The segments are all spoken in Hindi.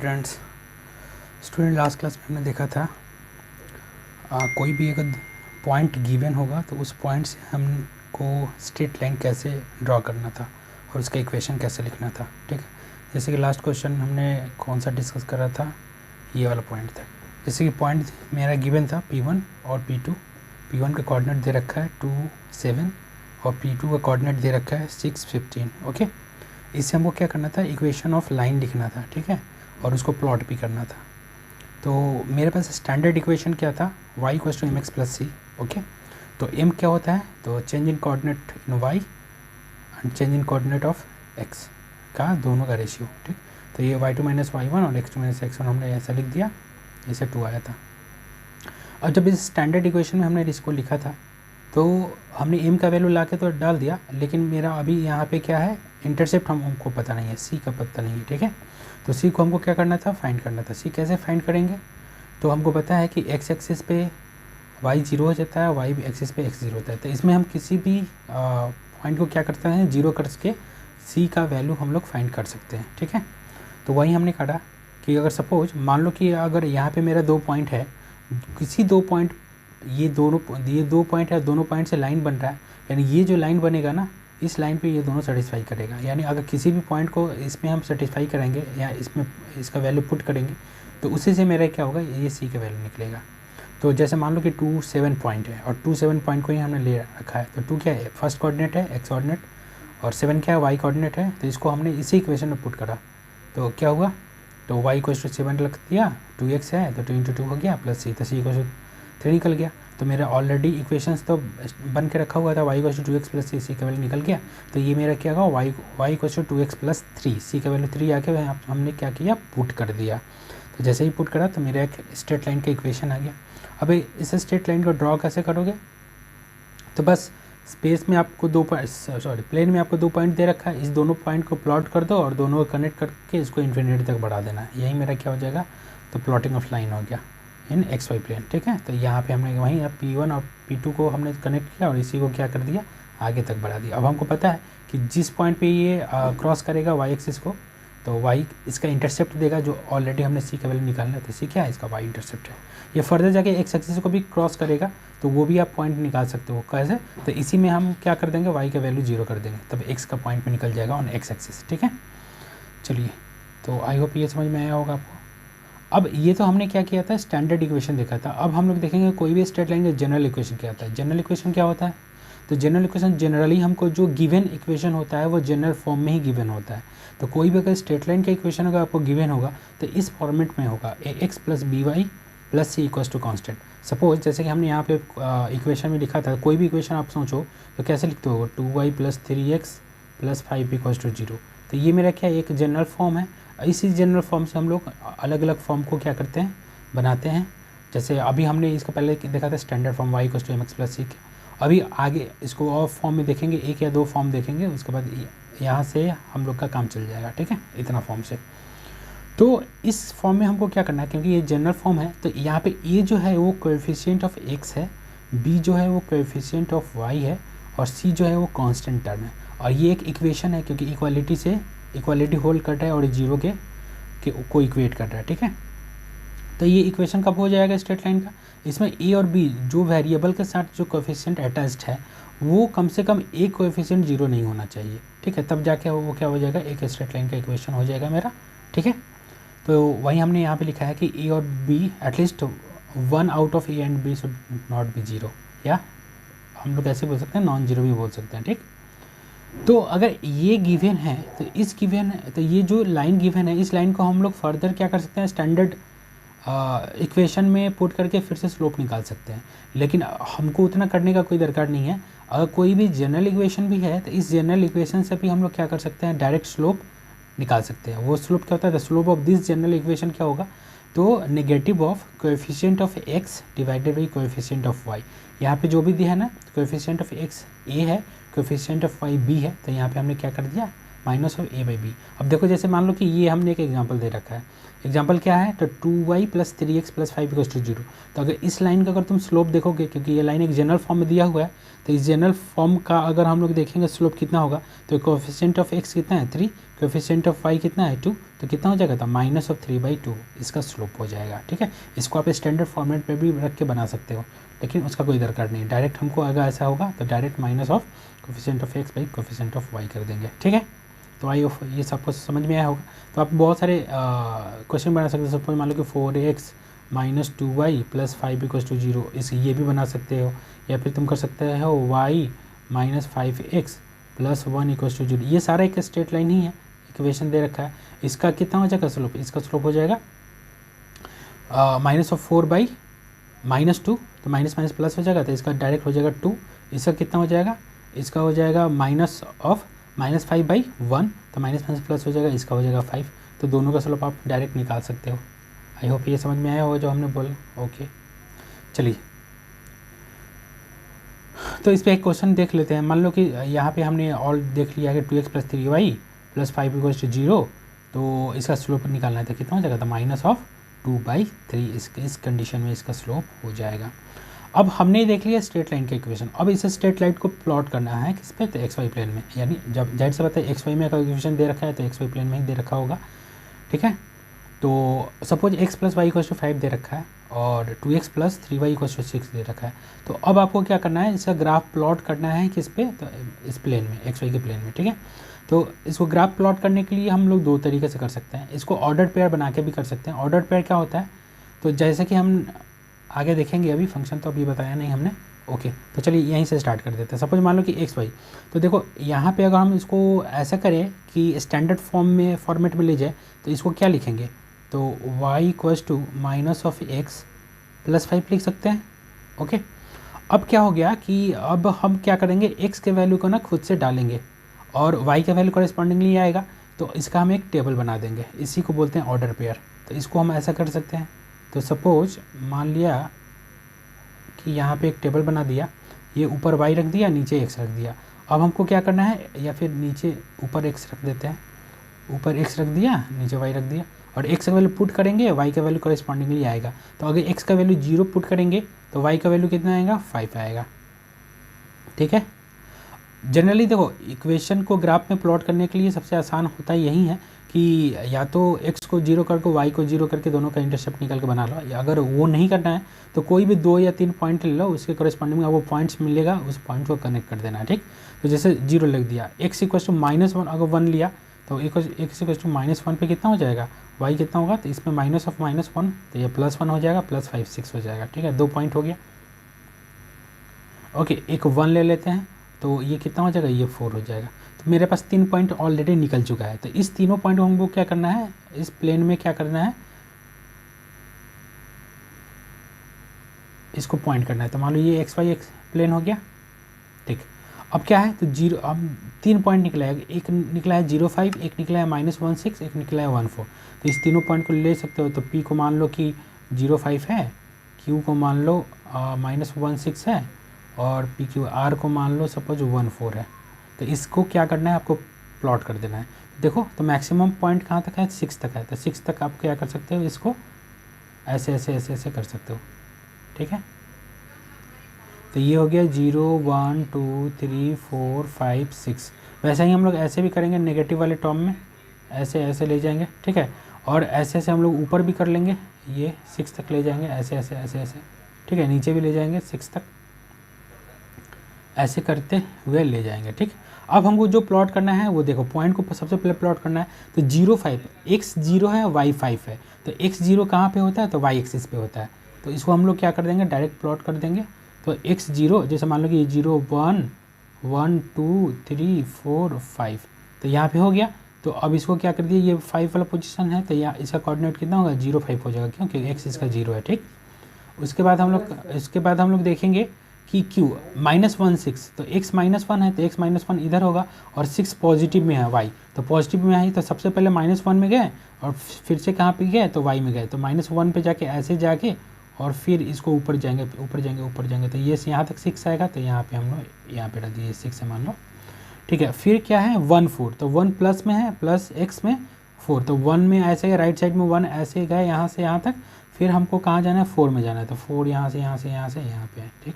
स्टूडेंट लास्ट क्लास में हमने देखा था कोई भी अगर पॉइंट गिवन होगा तो उस पॉइंट से हमको स्ट्रेट लाइन कैसे ड्रॉ करना था और उसका इक्वेशन कैसे लिखना था। ठीक है, जैसे कि लास्ट क्वेश्चन हमने कौन सा डिस्कस करा था, ये वाला पॉइंट था। जैसे कि पॉइंट मेरा गिवन था P1 और P2। P1 का कोऑर्डिनेट दे रखा है 2, 7 और P2 का कोऑर्डिनेट दे रखा है 6, 15। ओके, इससे हमको क्या करना था, इक्वेशन ऑफ लाइन लिखना था। ठीक है, और उसको प्लॉट भी करना था। तो मेरे पास स्टैंडर्ड इक्वेशन क्या था, y equals to mx plus C. Okay, तो m क्या होता है, तो चेंज इन कोऑर्डिनेट इन y and change in coordinate of x का दोनों का रेशियो। ठीक, तो ये y2 माइनस y1 और x2 माइनस x1 हमने ऐसा लिख दिया, इसे 2 आया था। और जब इस स्टैंडर्ड इक्वेशन में हमने इसको लिखा था तो हमने m का वैल्यू ला के तो डाल दिया, लेकिन मेरा अभी यहाँ पे क्या है, इंटरसेप्ट हमको पता नहीं है, c का पता नहीं है। ठीक है, तो c को हमको क्या करना था, फाइंड करना था। c कैसे फाइंड करेंगे, तो हमको पता है कि x एक्सिस पे y 0 हो जाता है, y एक्सिस पे x 0 होता है। तो इसमें हम किसी भी पॉइंट को क्या करते हैं, जीरो करके c का वैल्यू हम लोग फाइंड कर सकते हैं। ठीक है, तो वही हमने काटा कि अगर सपोज मान लो कि अगर यहाँ पे मेरा 2 पॉइंट है, किसी 2 पॉइंट, ये 2 पॉइंट है, दोनों पॉइंट से लाइन बन रहा है, यानी ये जो लाइन बनेगा ना, इस लाइन पे ये दोनों सेटिस्फाई करेगा। यानी अगर किसी भी पॉइंट को इसमें हम सेटिस्फाई करेंगे या इसमें इसका वैल्यू पुट करेंगे तो उसी से मेरा क्या होगा, ये सी का वैल्यू निकलेगा। तो जैसे मान लो कि 2, 7 पॉइंट है और 2, 7 पॉइंट को ही हमने ले रखा है। तो 2 क्या है, फर्स्ट कोऑर्डिनेट है x कोऑर्डिनेट, और 7 क्या है, y कोऑर्डिनेट है। तो इसको हमने इसी इक्वेशन में पुट करा तो क्या हुआ, तो y इक्वल टू 7 रख दिया, 2x है तो 2 इंटू 2 हो गया प्लस c, तो c इक्वल टू 3 निकल गया। तो मेरा ऑलरेडी इक्वेशंस तो बन के रखा हुआ था, y equal to 2x plus c का वैल्यू निकल गया। तो ये मेरा क्या होगा, y equal to 2x plus 3, c का वैल्यू 3 आके हमने क्या किया, पुट कर दिया। तो जैसे ही पुट करा तो मेरा एक स्ट्रेट लाइन का इक्वेशन आ गया। अब इस स्ट्रेट लाइन को ड्रॉ कैसे करोगे, तो बस स्पेस में आपको प्लेन में आपको 2 पॉइंट दे रखा है, इस दोनों पॉइंट को प्लॉट कर दो और दोनों को कनेक्ट करके इसको इन्फिनिटी तक बढ़ा देना है। यही मेरा क्या हो जाएगा, तो प्लॉटिंग ऑफ लाइन हो गया इन XY प्लेन। ठीक है, तो यहाँ पे हमने वहीं P1 और P2 को हमने कनेक्ट किया और इसी को क्या कर दिया, आगे तक बढ़ा दिया। अब हमको पता है कि जिस पॉइंट पे ये क्रॉस करेगा y एक्सिस को, तो y इसका इंटरसेप्ट देगा, जो ऑलरेडी हमने c का वैल्यू निकालना है। तो c क्या है, इसका y इंटरसेप्ट है। ये फर्दर जाके x एक्सिस को भी क्रॉस करेगा तो वो भी आप पॉइंट निकाल सकते हो। कैसे, तो इसी में हम क्या कर देंगे, y का वैल्यू 0 कर देंगे, तब x का पॉइंट में निकल जाएगा ऑन x एक्सिस। ठीक है, चलिए, तो आई होप ये समझ में आया होगा आपको। अब ये तो हमने क्या किया था, स्टैंडर्ड इक्वेशन देखा था। अब हम लोग देखेंगे कोई भी स्ट्रेट लाइन का जनरल इक्वेशन क्या होता है। जनरल इक्वेशन क्या होता है, तो जनरल इक्वेशन जनरली हमको जो गिवन इक्वेशन होता है वो जनरल फॉर्म में ही गिवन होता है। तो कोई भी अगर स्ट्रेट लाइन का इक्वेशन अगर आपको गिवन होगा तो इस फॉर्मेट में होगा, ax plus by plus C equals to constant. Suppose जैसे कि हमने यहाँ पे इक्वेशन में लिखा था, कोई भी इक्वेशन आप सोचो तो कैसे लिखते हो, 2y plus 3x plus 5 equals to 0। तो ये मेरा क्या, एक जनरल फॉर्म है। इसी जनरल फॉर्म से हम लोग अलग अलग फॉर्म को क्या करते हैं, बनाते हैं। जैसे अभी हमने इसका पहले देखा था standard form y equals to mx plus c. अभी आगे इसको और फॉर्म में देखेंगे, 1 या 2 फॉर्म देखेंगे, उसके बाद यहाँ से हम लोग का काम चल जाएगा। ठीक है, इतना फॉर्म से। तो इस फॉर्म में हमको क्या करना है, क्योंकि ये जनरल फॉर्म है, तो यहाँ पे a जो है वो कोएफिशिएंट ऑफ x है, b जो है वो कोएफिशिएंट ऑफ y है, और c जो है वो कांस्टेंट टर्म है। और ये एक इक्वेशन है क्योंकि इक्वालिटी होल्ड कर रहा है और 0 के को इक्वेट कर रहा है। ठीक है, तो ये इक्वेशन कब हो जाएगा स्ट्रेट लाइन का, इसमें a और b जो वेरिएबल के साथ जो कोएफिशिएंट अटैच्ड है वो कम से कम एक कोएफिशिएंट 0 नहीं होना चाहिए। ठीक है, तब जाके वो क्या हो जाएगा, एक स्ट्रेट लाइन का इक्वेशन हो जाएगा मेरा। ठीक है, तो वही हमने यहाँ पे लिखा है कि a और b at least 1 out of a and b should not be 0, या हम लोग ऐसे बोल सकते हैं, नॉन जीरो भी बोल सकते हैं। ठीक, तो अगर ये गिवन है तो ये जो लाइन गिवन है, इस लाइन को हम लोग फर्दर क्या कर सकते हैं, स्टैंडर्ड इक्वेशन में पुट करके फिर से स्लोप निकाल सकते हैं। लेकिन हमको उतना करने का कोई दरकार नहीं है। अगर कोई भी जनरल इक्वेशन भी है तो इस जनरल इक्वेशन से भी हम लोग क्या कर सकते हैं, डायरेक्ट स्लोप निकाल सकते हैं। वो स्लोप क्या होता है, the slope of this general equation क्या होगा, तो negative of coefficient of x divided by coefficient of y। यहाँ पे जो भी दिया है ना, कोएफिशिएंट ऑफ x a है, कोएफिशिएंट ऑफ y b है, तो यहाँ पे हमने क्या कर दिया, minus of a by B. अब देखो जैसे मान लो कि ये हमने एक एग्जांपल दे रखा है, एग्जांपल क्या है, तो 2y plus 3x plus 5 equals to 0। तो अगर इस लाइन का अगर तुम स्लोप देखोगे, क्योंकि ये लाइन एक जनरल फॉर्म में दिया हुआ है, तो इस जनरल फॉर्म का अगर हम लोग देखेंगे स्लोप कितना होगा, तो कोएफिशिएंट ऑफ x कितना है, 3, कोफिशिएंट ऑफ y कितना है 2, तो कितना हो जाएगा था -3/2 इसका स्लोप हो जाएगा। ठीक है, इसको आप स्टैंडर्ड फॉर्मेट पे भी रख के बना सकते हो, लेकिन उसका कोई दरकार नहीं, डायरेक्ट हमको अगर ऐसा होगा तो direct minus of coefficient of x by coefficient of y कर देंगे। ठीक है, तो आई ऑफ ये सबको समझ में आया होगा। तो आप बहुत सारे क्वेश्चन बना सकते हो। सपोज मान लो कि 4x - 2y + 5 = 0, इस ये भी बना सकते हो। या फिर तुम कर सकते हो y - 5x + 1 = 0। ये सारा एक स्ट्रेट लाइन ही है, इक्वेशन दे रखा है। इसका कितना हो जाएगा स्लोप, इसका स्लोप हो जाएगा -4/-2, तो माइनस माइनस प्लस हो जाएगा, तो इसका डायरेक्ट हो जाएगा 2। इसका कितना हो जाएगा, इसका हो जाएगा -5/1, तो माइनस माइनस प्लस हो जाएगा, इसका हो जाएगा 5। तो दोनों का स्लोप आप डायरेक्ट निकाल सकते हो। आई होप ये समझ में आया होगा जो हमने बोला। ओके, चलिए तो इस पर एक क्वेश्चन देख लेते हैं। मान लो कि यहाँ पे हमने ऑल देख लिया कि 2x + 3y + 5 = 0, तो इसका स्लोप निकालना है, तो कितना हो जाएगा, तो -2/3 इस कंडीशन में इसका स्लोप हो जाएगा। अब हमने देख लिया स्ट्रेट लाइन का इक्वेशन। अब इस स्ट्रेट लाइन को प्लॉट करना है किस पे, तो XY प्लेन में। यानी जब जाहिर से बताए XY में अगर इक्वेशन दे रखा है तो XY प्लेन में ही दे रखा होगा। ठीक है, तो सपोज x + y = 5 दे रखा है और 2x + 3y = 6 दे रखा है। तो अब आपको क्या करना है, इसका ग्राफ प्लॉट करना है किस पे, तो इस प्लेन में, XY के प्लेन में। ठीक है, तो इसको ग्राफ प्लॉट करने के लिए हम लोग दो तरीके से कर सकते हैं। इसको ऑर्डर पेयर बना के भी कर सकते हैं। ऑर्डर पेयर क्या होता है, तो जैसे कि हम आगे देखेंगे, अभी फंक्शन तो अभी बताया नहीं हमने। ओके, तो चलिए यहीं से स्टार्ट कर देते हैं। सपोज मान लो कि XY, तो देखो यहाँ पे अगर हम इसको ऐसा करें कि स्टैंडर्ड फॉर्मेट में ले जाए, तो इसको क्या लिखेंगे, तो y = -x + 5 लिख सकते हैं। ओके, अब क्या हो गया कि अब हम क्या करेंगे, x के वैल्यू को ना खुद से डालेंगे और y का वैल्यू कॉरेस्पॉन्डिंगली आएगा, तो इसका हम एक टेबल बना देंगे। इसी को बोलते हैं ऑर्डर पेयर। तो इसको हम ऐसा कर सकते हैं, तो सपोज मान लिया कि यहाँ पे एक टेबल बना दिया, ये ऊपर y रख दिया, नीचे x रख दिया। अब हमको क्या करना है, या फिर नीचे ऊपर x रख देते हैं, ऊपर x रख दिया, नीचे y रख दिया, और x का वैल्यू पुट करेंगे, y का वैल्यू कॉरेस्पॉन्डिंगली आएगा। तो अगर x का वैल्यू 0 पुट करेंगे तो y का वैल्यू कितना आएगा, 5 आएगा। ठीक है, जनरली देखो इक्वेशन को ग्राफ में प्लॉट करने के लिए सबसे आसान होता यही है कि या तो x को 0 करके y को 0 करके दोनों का इंटरसेप्ट निकाल के बना लो, या अगर वो नहीं करना है तो कोई भी 2 या 3 पॉइंट ले लो, उसके कॉरेस्पॉन्डिंग में आपको पॉइंट्स मिलेगा, उस पॉइंट को कनेक्ट कर देना है। ठीक, तो जैसे 0 लिख दिया, x = -1, अगर 1 लिया तो x = -1 पे कितना हो जाएगा, y कितना होगा, तो इसमें -1, तो ये +1 हो जाएगा, +5 6 हो जाएगा। ठीक है, 2 पॉइंट हो गया। ओके, एक 1 ले लेते हैं, तो ये कितना हो जाएगा, ये 4 हो जाएगा। तो मेरे पास 3 पॉइंट ऑलरेडी निकल चुका है। तो इस तीनों पॉइंट को हमको क्या करना है, इस प्लेन में क्या करना है, इसको पॉइंट करना है। तो मान लो ये XY प्लेन हो गया। ठीक, अब क्या है, तो 0, अब 3 पॉइंट निकला है, एक निकला है 0,5, एक निकला है -16, एक निकला है 14। तो इस तीनों पॉइंट को ले सकते हो। तो P को मान लो कि 0,5 है, Q को मान लो -16 है, और PQR को मान लो सपोज 14 है। तो इसको क्या करना है, आपको प्लॉट कर देना है। देखो तो मैक्सिमम पॉइंट कहाँ तक है, 6 तक है। तो 6 तक आप क्या कर सकते हो, इसको ऐसे ऐसे ऐसे ऐसे कर सकते हो। ठीक है, तो ये हो गया 0 1 2 3 4 5 6। वैसे ही हम लोग ऐसे भी करेंगे नेगेटिव वाले टर्म में, ऐसे ऐसे ले जाएंगे। ठीक है, और ऐसे ऐसे हम लोग ऊपर भी कर लेंगे, ये 6 तक ले जाएंगे, ऐसे ऐसे ऐसे ऐसे। ठीक है, नीचे भी ले जाएंगे 6 तक, ऐसे करते हुए ले जाएंगे। ठीक, अब हमको जो प्लॉट करना है वो देखो, पॉइंट को सबसे पहले प्लॉट करना है। तो 0,5, x 0 है, y 5 है। तो x 0 कहाँ पे होता है, तो y एक्सिस पे होता है। तो इसको हम लोग क्या कर देंगे, डायरेक्ट प्लॉट कर देंगे। तो x 0, जैसे मान लो कि 0 1 1 2 3 4 5, तो यहाँ पे हो गया। तो अब इसको क्या कर दिया, ये 5 वाला पोजीशन है, तो यहाँ इसका कोऑर्डिनेट कितना होगा, 0,5 हो जाएगा, क्योंकि x इसका 0 है। ठीक, उसके बाद हम लोग देखेंगे कि Q -16, तो x -1 है, तो x -1 इधर होगा, और 6 पॉजिटिव में है y, तो पॉजिटिव में है, तो सबसे पहले -1 में गए और फिर से कहाँ पे गए, तो y में गए। तो -1 पे जाके ऐसे जाके और फिर इसको ऊपर जाएंगे ऊपर जाएंगे ऊपर जाएंगे, तो ये यहाँ तक 6 आएगा। तो यहाँ पे हम लोग यहाँ पे रख दिए 6 है मान लो। ठीक है, फिर क्या है 1 4, तो 1 प्लस में है, प्लस x में 4, तो 1 में ऐसे राइट साइड में 1 ऐसे गए यहाँ से यहाँ तक, फिर हमको कहाँ जाना है, 4 में जाना है। तो 4 यहाँ से यहाँ से यहाँ से यहाँ पे है। ठीक,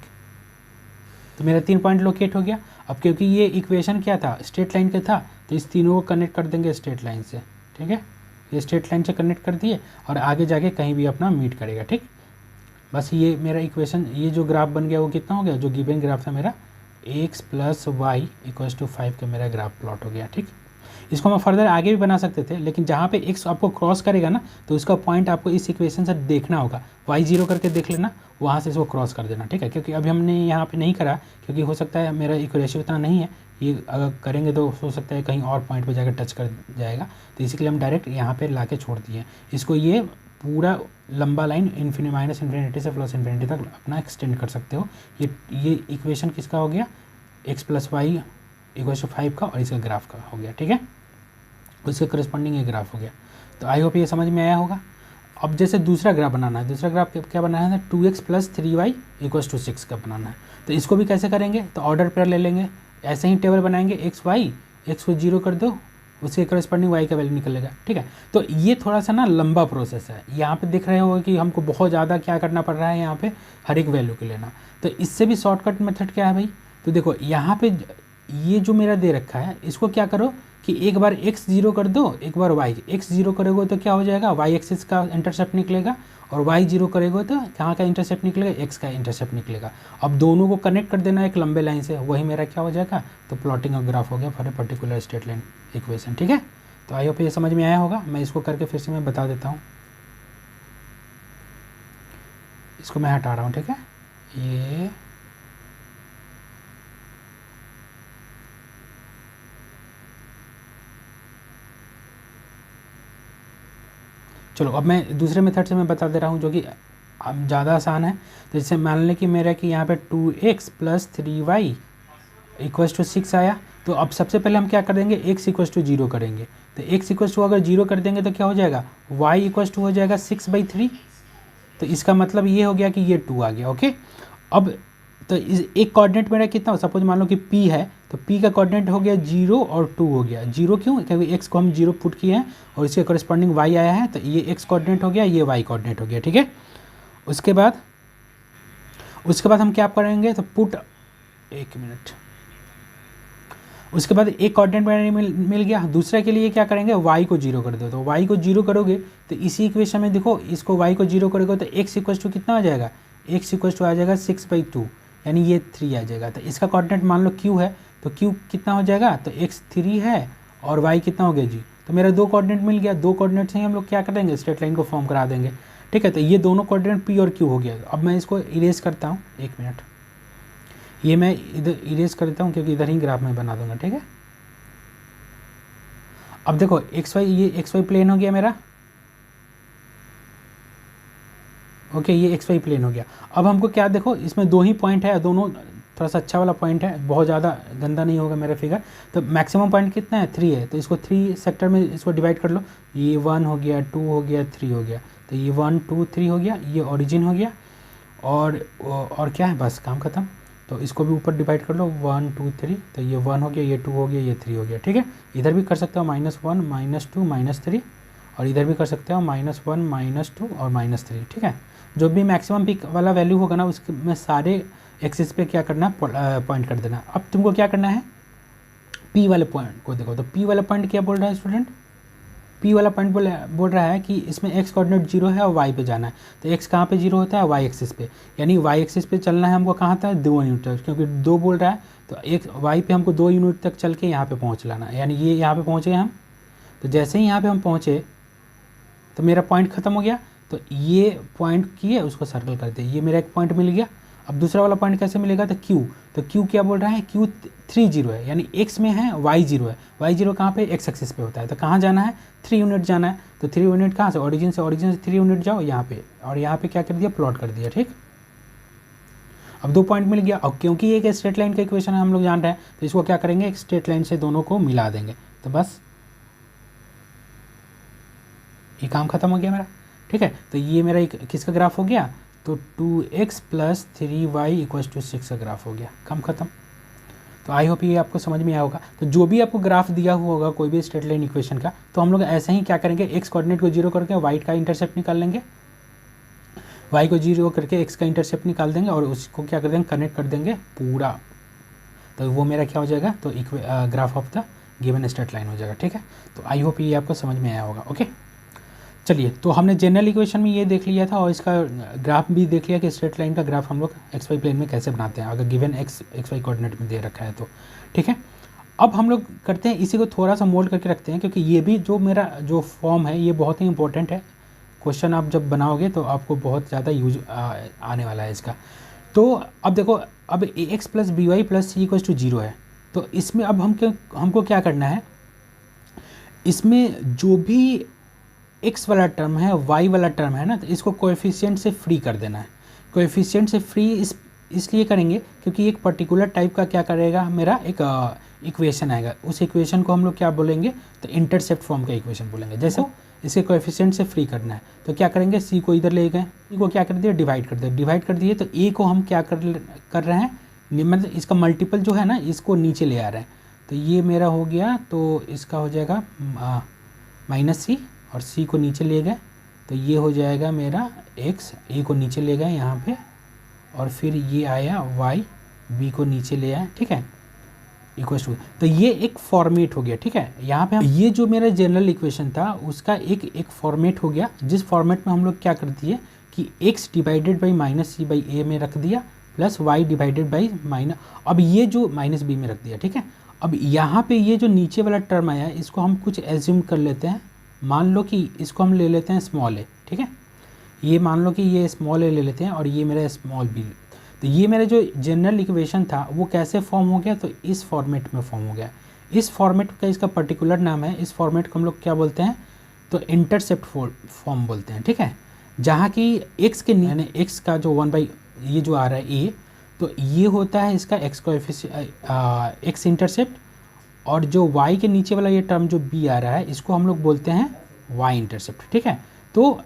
तो मेरा 3 पॉइंट लोकेट हो गया। अब क्योंकि ये इक्वेशन क्या था, स्ट्रेट लाइन का था, तो इस तीनों को कनेक्ट कर देंगे स्ट्रेट लाइन से, ठीक है। ये स्ट्रेट लाइन से कनेक्ट कर दिए और आगे जाके कहीं भी अपना मीट करेगा, ठीक। बस ये मेरा इक्वेशन, ये जो ग्राफ बन गया वो कितना हो गया, जो गिवन ग्राफ था मेरा x plus Y equals to 5 का मेरा ग्राफ प्लॉट हो गया, ठीक। इसको हम फर्दर आगे भी बना सकते थे, लेकिन जहाँ पे x आपको क्रॉस करेगा ना, तो उसका पॉइंट आपको इस इक्वेशन से देखना होगा, y 0 करके देख लेना, वहाँ से इसको क्रॉस कर देना, ठीक है। क्योंकि अभी हमने यहाँ पे नहीं करा, क्योंकि हो सकता है मेरा इक्वेशन इतना नहीं है, ये अगर करेंगे तो हो सकता है कहीं और पॉइंट पर जाकर टच कर जाएगा, तो इसी के लिए हम डायरेक्ट यहाँ पर ला के छोड़ दिए इसको। ये पूरा लंबा लाइन माइनस इन्फिनिटी से प्लस इन्फिनिटी तक अपना एक्सटेंड कर सकते हो। ये इक्वेशन किसका हो गया, x plus Y equals to 5 का, और इसका ग्राफ का हो गया, ठीक है। उसके करस्पॉन्डिंग ये ग्राफ हो गया। तो आई होप ये समझ में आया होगा। अब जैसे दूसरा ग्राफ बनाना है, दूसरा ग्राफ क्या बनाना है, 2x plus 3y equals to 6 का बनाना है। तो इसको भी कैसे करेंगे, तो ऑर्डर पेयर ले लेंगे, ऐसे ही टेबल बनाएंगे, x को 0 कर दो, उसके करस्पॉन्डिंग y का वैल्यू निकलेगा, ठीक है। तो ये थोड़ा सा ना लंबा प्रोसेस है, यहाँ पे दिख रहे होगा कि हमको बहुत ज़्यादा क्या करना पड़ रहा है, यहाँ पे हर एक वैल्यू के लेना। तो इससे भी शॉर्टकट मेथड क्या है भाई, तो देखो यहाँ पे ये जो मेरा दे रखा है, इसको क्या करो कि एक बार x 0 कर दो, एक बार y, x 0 करोगे तो क्या हो जाएगा, y एक्सिस का इंटरसेप्ट निकलेगा, और y 0 करेगा तो कहाँ का इंटरसेप्ट निकलेगा, x का इंटरसेप्ट निकलेगा। अब दोनों को कनेक्ट कर देना एक लंबे लाइन से, वही मेरा क्या हो जाएगा, तो प्लॉटिंग ऑफ ग्राफ हो गया for a particular straight line equation, ठीक है। तो आई होप ये समझ में आया होगा। मैं इसको करके फिर से मैं बता देता हूँ, इसको मैं हटा रहा हूँ, ठीक है। ये चलो, अब मैं दूसरे मेथड से मैं बता दे रहा हूँ, जो कि अब ज़्यादा आसान है। तो जैसे मान लें कि मेरा कि यहाँ पे 2x plus 3y equals to 6 आया, तो अब सबसे पहले हम क्या कर देंगे, x इक्वल्स टू 0 करेंगे। तो x इक्वल्स टू अगर 0 कर देंगे तो क्या हो जाएगा, y इक्वल्स टू हो जाएगा 6/3। तो इसका मतलब ये हो गया कि ये 2 आ गया, ओके। अब तो एक कोऑर्डिनेट मेरा कितना हो, सपोज मान लो कि p है, तो p का कोऑर्डिनेट हो गया 0 और 2 हो गया। 0 क्यों, क्योंकि x को हम 0 पुट किए हैं और इसके करस्पॉन्डिंग y आया है, तो ये x कोऑर्डिनेट हो गया, ये y कोऑर्डिनेट हो गया, ठीक है। उसके बाद हम क्या करेंगे, तो पुट, एक मिनट, उसके बाद एक कोऑर्डिनेट मेरा मिल गया, दूसरे के लिए क्या करेंगे, y को 0 कर दो। तो y को 0 करोगे तो इसी इक्वेशन में देखो, इसको y को 0 करोगे तो x इक्वल्स टू कितना आ जाएगा, x इक्वल्स टू आ जाएगा 6/2, यानी ये 3 आ जाएगा। तो इसका कोऑर्डिनेट मान लो q है, तो q कितना हो जाएगा, तो x 3 है और y कितना हो गया जी। तो मेरा 2 कोऑर्डिनेट मिल गया, 2 कोऑर्डिनेट से ही हम लोग क्या कर देंगे, स्ट्रेट लाइन को फॉर्म करा देंगे, ठीक है। तो ये दोनों कोऑर्डिनेट p और q हो गया। अब मैं इसको इरेज करता हूँ, एक मिनट, ये मैं इधर इरेज करता हूँ क्योंकि इधर ही ग्राफ में बना दूंगा, ठीक है। अब देखो xy, ये xy प्लेन हो गया मेरा, ओके, ये xy प्लेन हो गया। अब हमको क्या, देखो इसमें 2 ही पॉइंट है, दोनों थोड़ा सा अच्छा वाला पॉइंट है, बहुत ज़्यादा गंदा नहीं होगा मेरा फिगर। तो मैक्सिमम पॉइंट कितना है, 3 है, तो इसको 3 सेक्टर में इसको डिवाइड कर लो। ये 1 हो गया, 2 हो गया, 3 हो गया। तो ये 1 2 3 हो गया, ये ओरिजिन हो गया, और क्या है, बस काम खत्म। तो इसको भी ऊपर डिवाइड कर लो, 1 2 3, तो ये 1 हो गया, ये 2 हो गया, ये 3 हो गया, ठीक है। इधर भी कर सकते हो -1 -2 -3, और इधर भी कर सकते हो -1 -2 और -3, ठीक है। जो भी मैक्सिमम पिक वाला वैल्यू होगा ना, उसमें सारे एक्सिस पे क्या करना, पॉइंट कर देना। अब तुमको क्या करना है, पी वाले पॉइंट को देखो। तो पी वाला पॉइंट क्या बोल रहा है स्टूडेंट, पी वाला पॉइंट बोल रहा है कि इसमें x कोऑर्डिनेट 0 है और y पे जाना है। तो x कहाँ पे 0 होता है, y एक्सिस पे, यानी y एक्सिस पे चलना है हमको कहाँ तक, 2 यूनिट तक, क्योंकि 2 बोल रहा है, तो एक y पे हमको 2 यूनिट तक चल के यहाँ पे पहुँच लाना है, यानी ये यहाँ पे पहुँचे हम। तो जैसे ही यहाँ पे हम पहुँचे तो मेरा पॉइंट खत्म हो गया। तो ये पॉइंट किए, उसको सर्कल कर दे, ये मेरा एक पॉइंट मिल गया। अब दूसरा वाला पॉइंट कैसे मिलेगा, तो Q, तो Q क्या बोल रहा है, Q 3 0 है, यानी x में है, y 0 है। y 0 कहाँ पे, x एक्सिस पे होता है। तो कहाँ जाना है, 3 यूनिट जाना है। तो 3 यूनिट कहाँ से, ओरिजिन से 3 यूनिट जाओ यहाँ पे, और यहाँ पे क्या कर दिया, प्लॉट कर दिया, ठीक। अब 2 पॉइंट मिल गया। अब क्योंकि एक स्ट्रेट लाइन का इक्वेशन है, हम लोग जान रहे हैं, तो इसको क्या करेंगे, एक स्ट्रेट लाइन से दोनों को मिला देंगे। तो बस ये काम खत्म हो गया मेरा, ठीक है। तो ये मेरा एक किसका ग्राफ हो गया, तो 2x plus 3y equals to 6 का ग्राफ हो गया, काम खत्म। तो आई होप ये आपको समझ में आया होगा। तो जो भी आपको ग्राफ दिया हुआ होगा कोई भी स्ट्रेट लाइन इक्वेशन का, तो हम लोग ऐसे ही क्या करेंगे, x कोऑर्डिनेट को 0 करके y का इंटरसेप्ट निकाल लेंगे। वाई को 0 करके एक्स का इंटरसेप्ट निकाल देंगे और उसको क्या कर देंगे, कनेक्ट कर देंगे पूरा, तो वो मेरा क्या हो जाएगा, तो graph of the given straight line हो जाएगा। ठीक है, तो आई होप ये आपको समझ में आया होगा। ओके, चलिए, तो हमने जनरल इक्वेशन में ये देख लिया था और इसका ग्राफ भी देख लिया कि स्ट्रेट लाइन का ग्राफ हम लोग एक्स वाई प्लेन में कैसे बनाते हैं, अगर गिवन एक्स वाई कोऑर्डिनेट में दे रखा है तो। ठीक है, अब हम लोग करते हैं इसी को थोड़ा सा मोल्ड करके रखते हैं, क्योंकि ये भी जो मेरा जो फॉर्म है ये बहुत ही इंपॉर्टेंट है। क्वेश्चन आप जब बनाओगे तो आपको बहुत ज़्यादा यूज आने वाला है इसका। तो अब देखो, अब a x plus b y plus C equals to 0 है, तो इसमें अब हमको क्या करना है, इसमें जो भी x वाला टर्म है, y वाला टर्म है ना, तो इसको कोएफिशिएंट से फ्री कर देना है। कोएफिशिएंट से फ्री इसलिए करेंगे क्योंकि एक पर्टिकुलर टाइप का क्या करेगा, मेरा एक इक्वेशन आएगा, उस इक्वेशन को हम लोग क्या बोलेंगे, तो इंटरसेप्ट फॉर्म का इक्वेशन बोलेंगे। जैसे इसके कोएफिशिएंट से फ्री करना है तो क्या करेंगे, c को इधर ले गए, c को क्या कर दिया, डिवाइड कर दिया, डिवाइड कर दिए, तो a को हम क्या कर रहे हैं, मतलब इसका मल्टीपल जो है ना इसको नीचे ले आ रहे हैं, तो ये मेरा हो गया, तो इसका हो जाएगा -c और c को नीचे ले गए, तो ये हो जाएगा मेरा x, a को नीचे ले गए यहाँ पे, और फिर ये आया y, b को नीचे ले आए। ठीक है, इक्वल टू, तो ये एक फॉर्मेट हो गया। ठीक है, यहाँ पे ये जो मेरा जनरल इक्वेशन था उसका एक फॉर्मेट हो गया, जिस फॉर्मेट में हम लोग क्या कर दिए कि x डिवाइडेड बाई -c/a में रख दिया प्लस y डिवाइडेड बाई अब ये जो -b में रख दिया। ठीक है, अब यहाँ पे ये जो नीचे वाला टर्म आया इसको हम कुछ एज्यूम कर लेते हैं, मान लो कि इसको हम ले लेते हैं स्मॉल ए। ठीक है, ये मान लो कि ये स्मॉल ए ले लेते हैं और ये मेरा स्मॉल बी, तो ये मेरा जो जनरल इक्वेशन था वो कैसे फॉर्म हो गया, तो इस फॉर्मेट में फॉर्म हो गया। इस फॉर्मेट का इसका पर्टिकुलर नाम है, इस फॉर्मेट को हम लोग क्या बोलते हैं, तो इंटरसेप्ट फॉर्म बोलते हैं। ठीक है, जहाँ की एक्स के यानी एक्स का जो 1/, ये जो आ रहा है ए, तो ये होता है इसका एक्स कोएफिशिएंट, एक्स इंटरसेप्ट, और जो y के नीचे वाला ये टर्म जो b आ रहा है इसको हम लोग बोलते हैं y इंटरसेप्ट। ठीक है, तो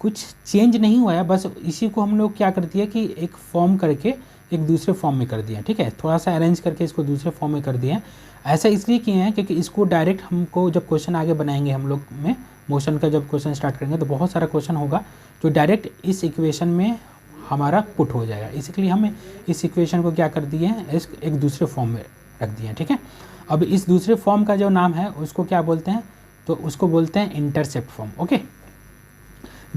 कुछ चेंज नहीं हुआ है, बस इसी को हम लोग क्या कर दिया कि एक फॉर्म करके एक दूसरे फॉर्म में कर दिया। ठीक है, थोड़ा सा अरेंज करके इसको दूसरे फॉर्म में कर दिया। ऐसा इसलिए किए हैं क्योंकि इसको डायरेक्ट हमको जब क्वेश्चन आगे बनाएंगे हम लोग में, मोशन का जब क्वेश्चन स्टार्ट करेंगे तो बहुत सारा क्वेश्चन होगा जो डायरेक्ट इस इक्वेशन में हमारा पुट हो जाएगा, इसलिए हम इस इक्वेशन को क्या कर दिए हैं, एक दूसरे फॉर्म में रख दिए हैं। ठीक है, अब इस दूसरे फॉर्म का जो नाम है उसको क्या बोलते हैं, तो उसको बोलते हैं इंटरसेप्ट फॉर्म। ओके,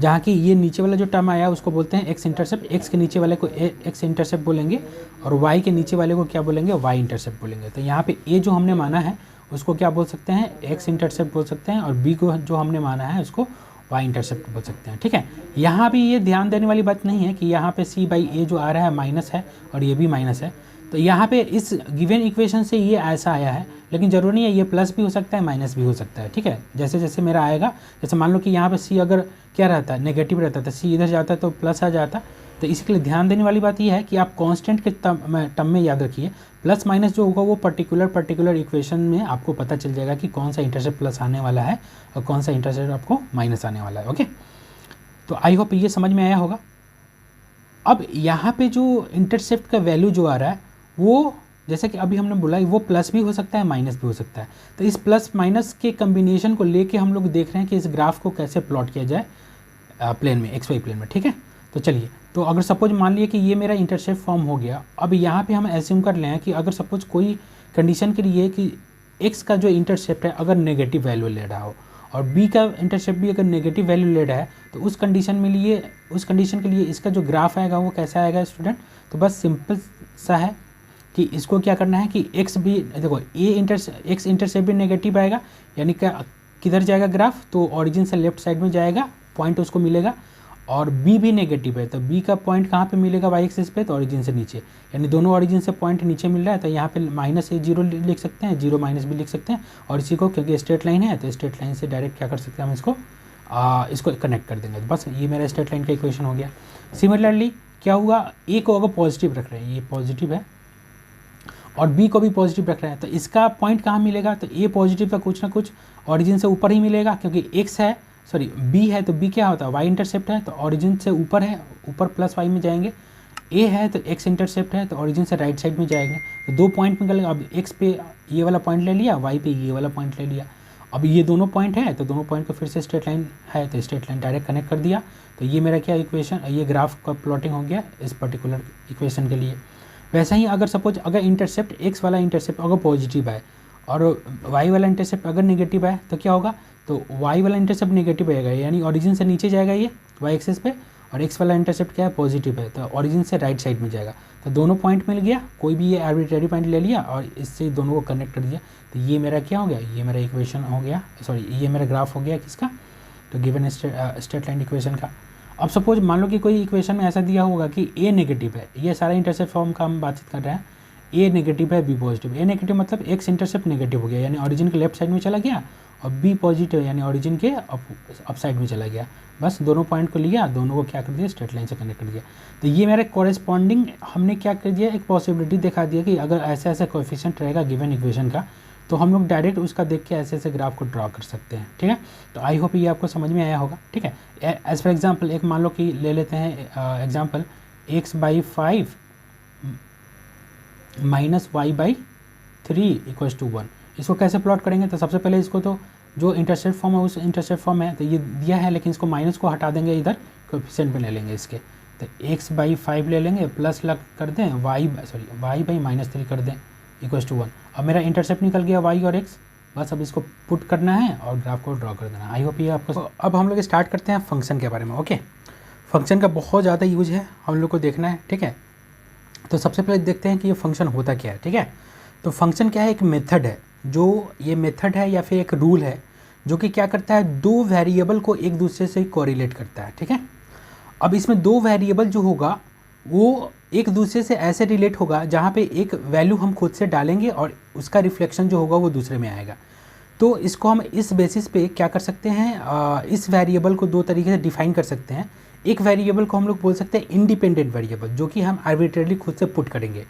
जहाँ की ये नीचे वाला जो टर्म आया उसको बोलते हैं एक्स इंटरसेप्ट, एक्स के नीचे वाले को एक्स इंटरसेप्ट बोलेंगे और वाई के नीचे वाले को क्या बोलेंगे, वाई इंटरसेप्ट बोलेंगे। तो यहाँ पे ए जो हमने माना है उसको क्या बोल सकते हैं, एक्स इंटरसेप्ट बोल सकते हैं, और बी को जो हमने माना है उसको वाई इंटरसेप्ट बोल सकते हैं। ठीक है, यहाँ भी ये ध्यान देने वाली बात नहीं है कि यहाँ पे c/a जो आ रहा है माइनस है और ये भी माइनस है, तो यहाँ पे इस गिवन इक्वेशन से ये ऐसा आया है, लेकिन ज़रूरी नहीं है, ये प्लस भी हो सकता है माइनस भी हो सकता है। ठीक है, जैसे जैसे मेरा आएगा, जैसे मान लो कि यहाँ पे c अगर क्या रहता है, नेगेटिव रहता है, तो c इधर जाता है तो प्लस आ जाता। तो इसके लिए ध्यान देने वाली बात ये है कि आप कांस्टेंट के टर्म में याद रखिए, प्लस माइनस जो होगा वो पर्टिकुलर इक्वेशन में आपको पता चल जाएगा कि कौन सा इंटरसेप्ट प्लस आने वाला है और कौन सा इंटरसेप्ट आपको माइनस आने वाला है। ओके, तो आई होप ये समझ में आया होगा। अब यहाँ पे जो इंटरसेप्ट का वैल्यू जो आ रहा है वो, जैसे कि अभी हमने बोला, वो प्लस भी हो सकता है माइनस भी हो सकता है, तो इस प्लस माइनस के कम्बिनेशन को लेके हम लोग देख रहे हैं कि इस ग्राफ को कैसे प्लॉट किया जाए प्लेन में, एक्स वाई प्लेन में। ठीक है, तो चलिए, तो अगर सपोज मान लिए कि ये मेरा इंटरसेप्ट फॉर्म हो गया, अब यहाँ पे हम एज्यूम कर लें कि अगर सपोज कोई कंडीशन के लिए कि एक्स का जो इंटरसेप्ट है अगर नेगेटिव वैल्यू ले रहा हो और बी का इंटरसेप्ट भी अगर नेगेटिव वैल्यू ले रहा है, तो उस कंडीशन के लिए इसका जो ग्राफ आएगा वो कैसा आएगा स्टूडेंट, तो बस सिंपल सा है कि इसको क्या करना है कि एक्स भी, देखो एक्स इंटरसेप्ट भी नेगेटिव आएगा, यानी क्या किधर जाएगा ग्राफ, तो ऑरिजिन से लेफ्ट साइड में जाएगा, पॉइंट उसको मिलेगा, और बी भी नेगेटिव है तो बी का पॉइंट कहाँ पे मिलेगा, वाई एक्सिस पे, तो ऑरिजिन से नीचे, यानी दोनों ऑरिजिन से पॉइंट नीचे मिल रहा है, तो यहाँ पे -a0 लिख सकते हैं, 0 - b लिख सकते हैं, और इसी को क्योंकि स्ट्रेट लाइन है तो स्ट्रेट लाइन से डायरेक्ट क्या कर सकते हैं हम इसको कनेक्ट कर देंगे, बस ये मेरा स्ट्रेट लाइन का इक्वेशन हो गया। सिमिलरली क्या हुआ, ए को अगर पॉजिटिव रख रहे हैं, ये पॉजिटिव है और बी को भी पॉजिटिव रख रहे हैं, तो इसका पॉइंट कहाँ मिलेगा, तो ए पॉजिटिव का कुछ ना कुछ ऑरिजिन से ऊपर ही मिलेगा, क्योंकि एक्स है, सॉरी बी है तो बी क्या होता है, वाई इंटरसेप्ट है तो ऑरिजिन से ऊपर है, ऊपर प्लस वाई में जाएंगे, ए है तो एक्स इंटरसेप्ट है तो ऑरिजिन से राइट साइड में जाएंगे, तो 2 पॉइंट निकलेगा। अब एक्स पे ये वाला पॉइंट ले लिया, वाई पे ये वाला पॉइंट ले लिया, अब ये दोनों पॉइंट है तो दोनों पॉइंट को फिर से स्ट्रेट लाइन है तो स्ट्रेट लाइन डायरेक्ट कनेक्ट कर दिया, तो ये मेरा क्या इक्वेशन, ये ग्राफ का प्लॉटिंग हो गया इस पर्टिकुलर इक्वेशन के लिए। वैसा ही अगर सपोज अगर इंटरसेप्ट एक्स वाला इंटरसेप्ट अगर पॉजिटिव है और वाई वाला इंटरसेप्ट अगर नेगेटिव है तो क्या होगा, तो वाई वाला इंटरसेप्ट नेगेटिव आएगा, यानी ओरिजिन से नीचे जाएगा ये वाई एक्सिस पे, और एक्स वाला इंटरसेप्ट क्या है पॉजिटिव है, तो ओरिजिन से राइट साइड में जाएगा। तो दोनों पॉइंट मिल गया, कोई भी ये आर्बिट्रेरी पॉइंट ले लिया और इससे दोनों को कनेक्ट कर दिया, तो ये मेरा क्या हो गया, ये मेरा इक्वेशन हो गया, सॉरी ये मेरा ग्राफ हो गया किसका, तो गिवन स्ट्रेट लाइन इक्वेशन का। अब सपोज मान लो कि कोई इक्वेशन में ऐसा दिया होगा कि ए नेगेटिव है, ये सारा इंटरसेप्ट फॉर्म का हम बातचीत कर रहे हैं, ए नेगेटिव है बी पॉजिटिव, ए नेगेटिव मतलब एक्स इंटरसेप्ट नेगेटिव हो गया यानी ओरिजिन के लेफ्ट साइड में चला गया, और बी पॉजिटिव यानी ओरिजिन के अप साइड में चला गया। बस दोनों पॉइंट को लिया, दोनों को क्या कर दिया स्ट्रेट लाइन से कनेक्ट कर दिया। तो ये मेरे कॉरेस्पॉन्डिंग हमने क्या कर दिया, एक पॉसिबिलिटी दिखा दिया कि अगर ऐसा ऐसा कोएफिशिएंट रहेगा गिवन इक्वेशन का, तो हम लोग डायरेक्ट उसका देख के ऐसे ऐसे ग्राफ को ड्रॉ कर सकते हैं। ठीक है, तो आई होप ये आपको समझ में आया होगा। ठीक है, एज फॉर एग्जांपल एक मान लो कि ले लेते हैं एग्जांपल x/5 - y/3 = 1। इसको कैसे प्लॉट करेंगे, तो सबसे पहले इसको तो जो इंटरसेप्ट फॉर्म है उस इंटरसेप्ट फॉर्म है, तो ये दिया है लेकिन इसको माइनस को हटा देंगे, इधर कोएफिशिएंट में ले लेंगे इसके, तो x/5 ले लेंगे प्लस लग कर दें y/-3 कर दें = 1। अब मेरा इंटरसेप्ट निकल गया y और x, बस अब इसको पुट करना है और ग्राफ को ड्रॉ कर देना। आई होप ये आपको। तो अब हम लोग स्टार्ट करते हैं फंक्शन के बारे में। ओके, फंक्शन का बहुत ज़्यादा यूज है, हम लोग को देखना है। ठीक है, तो सबसे पहले देखते हैं कि ये फंक्शन होता क्या है। ठीक है, तो फंक्शन क्या है, एक मेथड है, जो ये मेथड है या फिर एक रूल है जो कि क्या करता है, दो वेरिएबल को एक दूसरे से कोरिलेट करता है। ठीक है, अब इसमें दो वेरिएबल जो होगा वो एक दूसरे से ऐसे रिलेट होगा जहाँ पे एक वैल्यू हम खुद से डालेंगे और उसका रिफ्लेक्शन जो होगा वो दूसरे में आएगा। तो इसको हम इस बेसिस पे क्या कर सकते हैं, इस वेरिएबल को दो तरीके से डिफाइन कर सकते हैं। एक वेरिएबल को हम लोग बोल सकते हैं इंडिपेंडेंट वेरिएबल, जो कि हम आर्बिट्रेरली खुद से पुट करेंगे,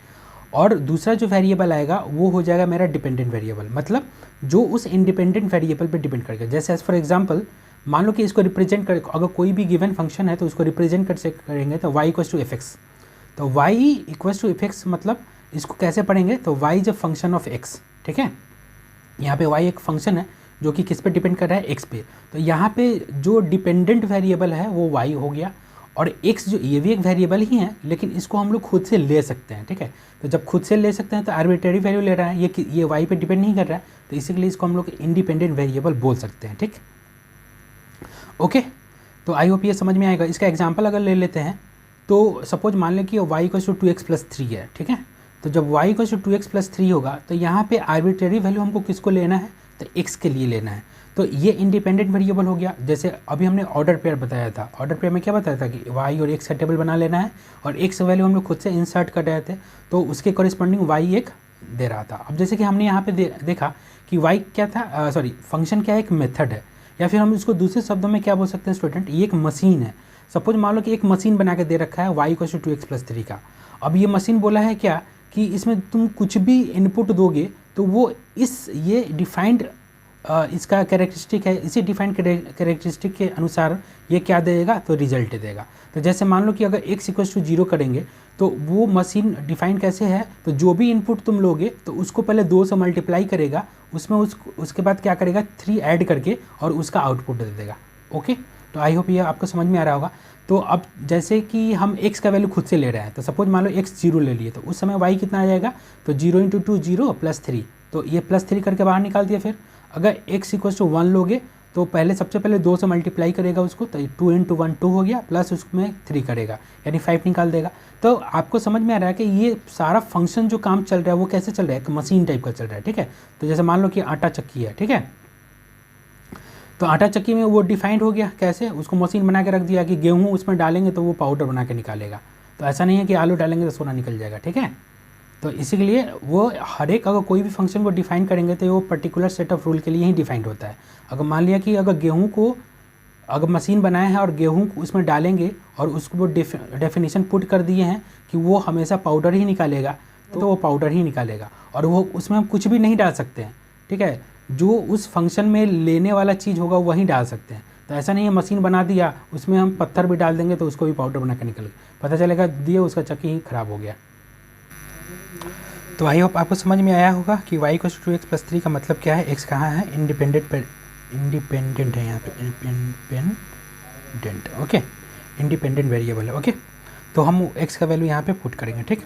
और दूसरा जो वेरिएबल आएगा वो हो जाएगा मेरा डिपेंडेंट वेरिएबल, मतलब जो उस इंडिपेंडेंट वेरिएबल पे डिपेंड करेगा। जैसे एज फॉर एग्जांपल मान लो कि इसको रिप्रेजेंट कर, अगर कोई भी गिवन फंक्शन है तो उसको रिप्रेजेंट करेंगे तो y = fx, तो y = fx मतलब इसको कैसे पढ़ेंगे, तो y is a function of x। ठीक है, यहाँ पे y एक फंक्शन है जो कि किस पे डिपेंड कर रहा है, x पे, तो यहाँ पे जो डिपेंडेंट वेरिएबल है वो y हो गया, और x जो ये भी एक वेरिएबल ही है लेकिन इसको हम लोग खुद से ले सकते हैं। ठीक है, तो जब खुद से ले सकते हैं तो आर्बिट्रेरी वैल्यू ले रहा है, ये y पे डिपेंड नहीं कर रहा है, तो इसीलिए इसको हम लोग इंडिपेंडेंट वेरिएबल बोल सकते हैं। ठीक, ओके, तो आई होप ये समझ में आएगा। इसका एग्जांपल अगर ले लेते हैं तो सपोज मान लें कि y = 2x + 3 है। ठीक है, तो जब y = 2x + 3 होगा तो यहाँ पे आर्बिट्रेरी वैल्यू हमको किसको लेना है, तो x के लिए लेना है, तो ये इंडिपेंडेंट वेरिएबल हो गया। जैसे अभी हमने ऑर्डर पेयर बताया था, ऑर्डर पेयर में क्या बताया था कि y और x का टेबल बना लेना है, और x वैल्यू हम लोग खुद से इंसर्ट कर रहे थे तो उसके कॉरेस्पॉन्डिंग y एक दे रहा था। अब जैसे कि हमने यहाँ पे देखा कि y क्या था, सॉरी फंक्शन क्या है, एक मेथड है, या फिर हम इसको दूसरे शब्दों में क्या बोल सकते हैं स्टूडेंट, ये एक मशीन है। सपोज मान लो कि एक मशीन बना के दे रखा है y = 2x + 3 का। अब ये मशीन बोला है क्या कि इसमें तुम कुछ भी इनपुट दोगे तो वो ये डिफाइंड इसका कैरेक्टरिस्टिक है, इसी डिफाइंड कैरेक्टरिस्टिक के अनुसार ये क्या देगा, तो रिजल्ट देगा। तो जैसे मान लो कि अगर x = 0 करेंगे तो वो मशीन डिफाइंड कैसे है, तो जो भी इनपुट तुम लोगे तो उसको पहले 2 से मल्टीप्लाई करेगा, उसमें उसके बाद क्या करेगा 3 ऐड करके और उसका आउटपुट दे देगा। ओके, तो आई होप ये आपको समझ में आ रहा होगा। तो अब जैसे कि हम x का वैल्यू खुद से ले रहे हैं, तो सपोज मान लो x 0 ले लिए, तो उस समय y कितना आ जाएगा, तो 0 × 2 0 + 3, तो ये +3 करके बाहर निकाल दिया। फिर अगर x = 1 लोगे तो पहले सबसे पहले 2 से मल्टीप्लाई करेगा उसको, तो 2 × 1 2 हो गया, प्लस उसमें 3 करेगा यानी 5 निकाल देगा। तो आपको समझ में आ रहा है कि ये सारा फंक्शन जो काम चल रहा है वो कैसे चल रहा है, एक मशीन टाइप का चल रहा है। ठीक है, तो जैसे मान लो कि आटा चक्की है। ठीक है, तो आटा चक्की में वो डिफाइंड हो गया कैसे, उसको मशीन बना के रख दिया कि गेहूँ उसमें डालेंगे तो वो पाउडर बना के निकालेगा, तो ऐसा नहीं है कि आलू डालेंगे तो सोना निकल जाएगा। ठीक है, तो इसीलिए वो हर एक अगर कोई भी फंक्शन को डिफाइन करेंगे तो वो पर्टिकुलर सेट ऑफ रूल के लिए ही डिफाइंड होता है। अगर मान लिया कि अगर गेहूँ को अगर मशीन बनाए हैं और गेहूँ उसमें डालेंगे और उसको वो डेफिनेशन पुट कर दिए हैं कि वो हमेशा पाउडर ही निकालेगा, तो वो पाउडर ही निकालेगा, और वो उसमें हम कुछ भी नहीं डाल सकते हैं। ठीक है, जो उस फंक्शन में लेने वाला चीज़ होगा वही डाल सकते हैं। तो ऐसा नहीं है मशीन बना दिया उसमें हम पत्थर भी डाल देंगे तो उसको भी पाउडर बना के निकल पता चलेगा दिए उसका चक्की ही ख़राब हो गया। तो आई होप आपको समझ में आया होगा कि y इक्वल टू 2x+3 का मतलब क्या है। x कहाँ है, इंडिपेंडेंट है यहाँ पे, इंडिपेंडेंट, ओके, इंडिपेंडेंट वेरिएबल है, ओके। तो हम x का वैल्यू यहाँ पे पुट करेंगे, ठीक।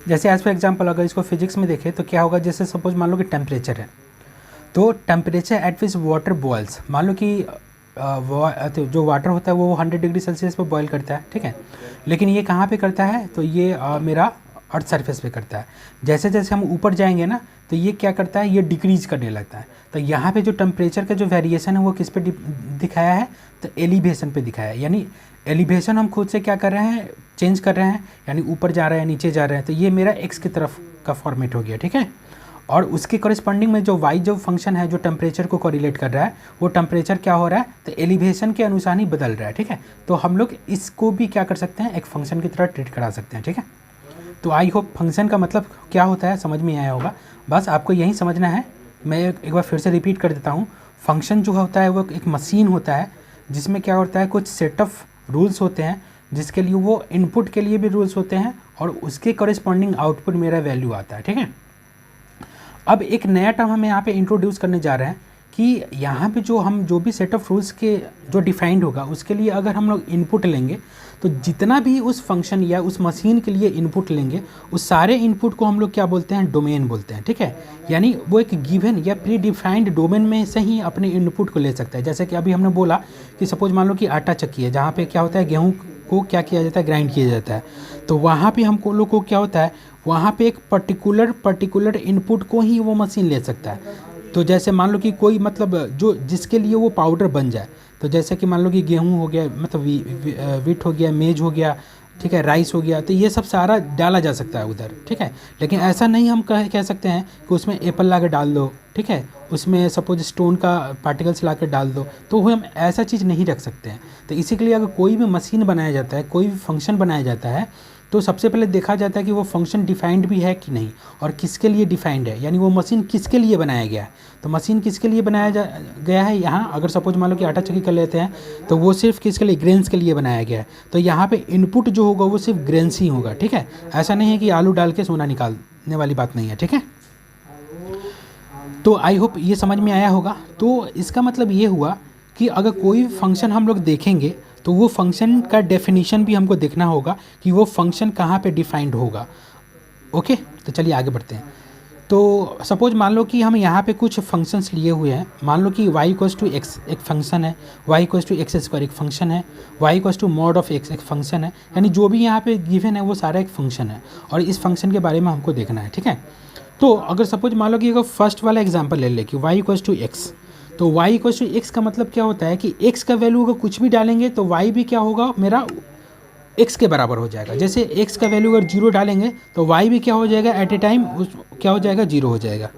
जैसे एज फॉर एग्जांपल अगर इसको फिजिक्स में देखें तो क्या होगा, जैसे सपोज मान लो कि टेम्परेचर है, तो temperature at which water boils, मान लो कि जो वाटर होता है वो 100 डिग्री सेल्सियस पर बॉयल करता है, ठीक है। लेकिन ये कहाँ पे करता है, तो ये मेरा अर्थ सरफेस पे करता है। जैसे जैसे हम ऊपर जाएंगे ना तो ये क्या करता है, ये डिक्रीज करने लगता है। तो यहाँ पे जो टेम्परेचर का जो वेरिएशन है वो किस पे दिखाया है, तो एलिवेशन पे दिखाया है। यानी एलिवेशन हम खुद से क्या कर रहे हैं, चेंज कर रहे हैं, यानी ऊपर जा रहे हैं नीचे जा रहे हैं। तो ये मेरा एक्स की तरफ का फॉर्मेट हो गया, ठीक है। और उसके कॉरेस्पॉन्डिंग में जो वाई जो फंक्शन है जो टेम्परेचर को कोरिलेट कर रहा है, वो टेम्परेचर क्या हो रहा है, तो एलिवेशन के अनुसार ही बदल रहा है, ठीक है। तो हम लोग इसको भी क्या कर सकते हैं, एक फंक्शन की तरह ट्रीट करा सकते हैं, ठीक है। तो आई होप फंक्शन का मतलब क्या होता है समझ में आया होगा। बस आपको यही समझना है। मैं एक बार फिर से रिपीट कर देता हूँ। फंक्शन जो होता है वो एक मशीन होता है जिसमें क्या होता है, कुछ सेट ऑफ रूल्स होते हैं जिसके लिए वो इनपुट के लिए भी रूल्स होते हैं और उसके कॉरेस्पॉन्डिंग आउटपुट मेरा वैल्यू आता है, ठीक है। अब एक नया टर्म हम यहाँ पे इंट्रोड्यूस करने जा रहे हैं कि यहाँ पे जो भी सेट ऑफ रूल्स के जो डिफाइंड होगा उसके लिए अगर हम लोग इनपुट लेंगे तो जितना भी उस फंक्शन या उस मशीन के लिए इनपुट लेंगे उस सारे इनपुट को हम लोग क्या बोलते हैं, डोमेन बोलते हैं, ठीक है। यानी वो एक गिवन या प्री डिफाइंड डोमेन में से ही अपने इनपुट को ले सकता है। जैसे कि अभी हमने बोला कि सपोज मान लो कि आटा चक्की है जहाँ पे क्या होता है, गेहूँ को क्या किया जाता है, ग्राइंड किया जाता है। तो वहाँ पे हमको लोग को क्या होता है, वहाँ पे एक पर्टिकुलर इनपुट को ही वो मशीन ले सकता है। तो जैसे मान लो कि कोई मतलब जो जिसके लिए वो पाउडर बन जाए, तो जैसे कि मान लो कि गेहूँ हो गया, मतलब वीट हो गया, मेज हो गया, ठीक है, राइस हो गया, तो ये सब सारा डाला जा सकता है उधर, ठीक है। लेकिन ऐसा नहीं हम कह सकते हैं कि उसमें एप्पल ला के डाल दो, ठीक है, उसमें सपोज स्टोन का पार्टिकल्स ला के डाल दो, तो वो हम ऐसा चीज़ नहीं रख सकते हैं। तो इसी के लिए अगर कोई भी मशीन बनाया जाता है, कोई भी फंक्शन बनाया जाता है, तो सबसे पहले देखा जाता है कि वो फंक्शन डिफाइंड भी है कि नहीं और किसके लिए डिफाइंड है, यानी वो मशीन किसके लिए बनाया गया है। तो मशीन किसके लिए बनाया गया है, यहाँ अगर सपोज मान लो कि आटा चक्की कर लेते हैं तो वो सिर्फ किसके लिए, ग्रेन्स के लिए बनाया गया है। तो यहाँ पे इनपुट जो होगा वो सिर्फ ग्रेन्स ही होगा, ठीक है। ऐसा नहीं है कि आलू डाल के सोना निकालने वाली बात नहीं है, ठीक है। तो आई होप ये समझ में आया होगा। तो इसका मतलब ये हुआ कि अगर कोई फंक्शन हम लोग देखेंगे तो वो फंक्शन का डेफिनेशन भी हमको देखना होगा कि वो फंक्शन कहाँ पे डिफाइंड होगा, ओके। तो चलिए आगे बढ़ते हैं। तो सपोज मान लो कि हम यहाँ पे कुछ फंक्शंस लिए हुए हैं। मान लो कि y इक्वल्स टू एक्स एक फंक्शन है, y equals to X square एक फंक्शन है, y equals to mod of X एक फंक्शन है। यानी जो भी यहाँ पे गिवन है वो सारा एक फंक्शन है और इस फंक्शन के बारे में हमको देखना है, ठीक है। तो अगर सपोज मान लो कि अगर फर्स्ट वाला एग्जाम्पल ले ले कि y इक्वल्स टू एक्स, तो y इक्वल्स टू एक्स का मतलब क्या होता है कि x का वैल्यू अगर कुछ भी डालेंगे तो y भी क्या होगा, मेरा x के बराबर हो जाएगा। जैसे x का वैल्यू अगर 0 डालेंगे तो y भी क्या हो जाएगा, एट ए टाइम क्या हो जाएगा, 0 हो जाएगा,